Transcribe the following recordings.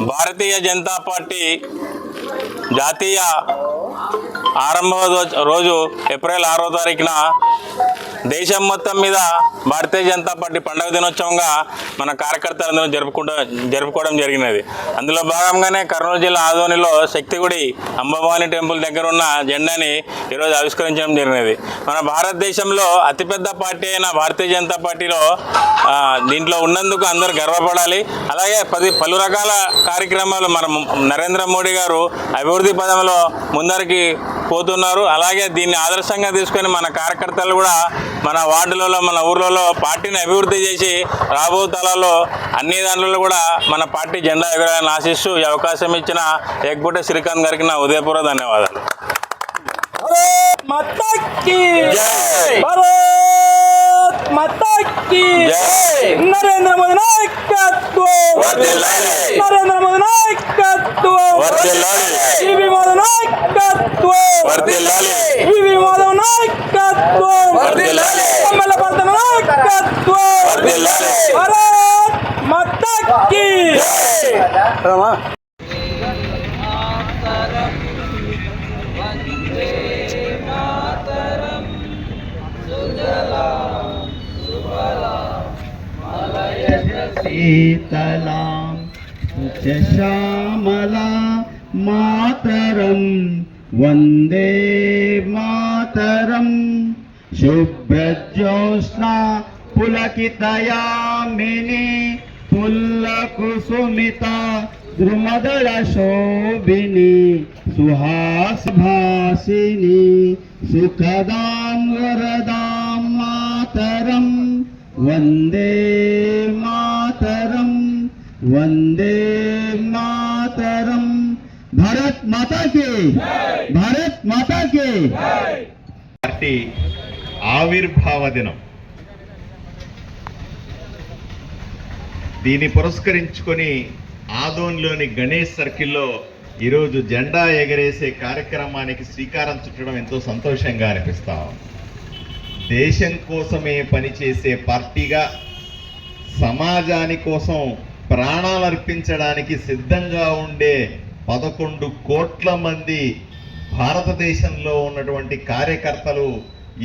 Bharatiya Janata party జాతీయ ఆరంభ రోజు ఏప్రిల్ 6వ తారీఖున దేశం మొత్తం మీద భారతీయ జనతా పార్టీ పండుగ దినోత్సవంగా మన కార్యకర్తలందరూ జరుపుకోవడం జరిగినది. అందులో భాగంగానే కర్నూలు జిల్లా ఆదోనిలో శక్తిగుడి అంబభవాని టెంపుల్ దగ్గర ఉన్న జెండాని ఈరోజు ఆవిష్కరించడం జరిగినది. మన భారతదేశంలో అతిపెద్ద పార్టీ అయిన భారతీయ జనతా పార్టీలో దీంట్లో ఉన్నందుకు అందరూ గర్వపడాలి. అలాగే పలు రకాల కార్యక్రమాలు మన నరేంద్ర మోడీ గారు అభివృద్ధి పదంలో ముందరికి పోతున్నారు. అలాగే దీన్ని ఆదర్శంగా తీసుకొని మన కార్యకర్తలు కూడా మన వార్డులలో మన ఊర్లలో పార్టీని అభివృద్ధి చేసి రాబో తరాల్లో అన్ని దాంట్లో కూడా మన పార్టీ జెండా ఎగరాలని ఆశిస్తూ ఈ అవకాశం ఇచ్చిన ఏక్బుట్టే శ్రీకాంత్ గారికి నా ఉదయపూర్వ ధన్యవాదాలు. నరేంద్ర మోదీ నాయకత్వం, నరేంద్ర మోదీ నాయకత్వం, ఈవీ మాధవ్ నాయకత్వం, ఈవీ మాధవ్ నాయకత్వం, ఎమ్మెల్యే పడతాం నాయకత్వం. భారత్ మాతా కీ शीतलां श्यामला मातरं वन्दे मातरं शुभ्रज्योत्स्ना पुलकितयामिनी पुल्लकुसुमिता द्रुमदलशोभिनी सुहासभासिनी सुखदां वरदां मातरं वन्दे मातरं वन्दे मातरं. भारत माता की, भारत माता की. పార్టీ ఆవిర్భావ దినం. దీన్ని పురస్కరించుకొని ఆదోన్లోని గణేష్ సర్కిల్లో ఈరోజు జెండా ఎగరేసే కార్యక్రమానికి శ్రీకారం చుట్టడం ఎంతో సంతోషంగా అనిపిస్తా ఉంది. దేశం కోసమే పనిచేసే పార్టీగా సమాజాని కోసం ప్రాణాలు అర్పించడానికి సిద్ధంగా ఉండే 11 కోట్ల మంది భారతదేశంలో ఉన్నటువంటి కార్యకర్తలు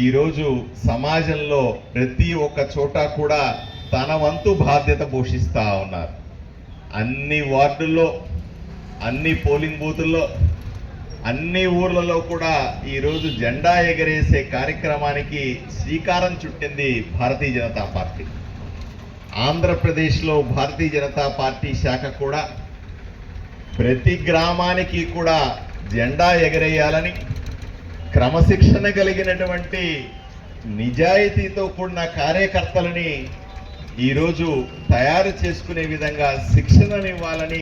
ఈరోజు సమాజంలో ప్రతి ఒక్క చోట కూడా తన వంతు బాధ్యత పోషిస్తూ ఉన్నారు. అన్ని వార్డుల్లో, అన్ని పోలింగ్ బూతుల్లో, అన్ని ఊర్లలో కూడా ఈరోజు జెండా ఎగరేసే కార్యక్రమానికి శ్రీకారం చుట్టింది భారతీయ జనతా పార్టీ. ఆంధ్రప్రదేశ్లో భారతీయ జనతా పార్టీ శాఖ కూడా ప్రతి గ్రామానికి కూడా జెండా ఎగరేయాలని క్రమశిక్షణ కలిగినటువంటి నిజాయితీతో కూడిన కార్యకర్తలని ఈరోజు తయారు చేసుకునే విధంగా శిక్షణనివ్వాలని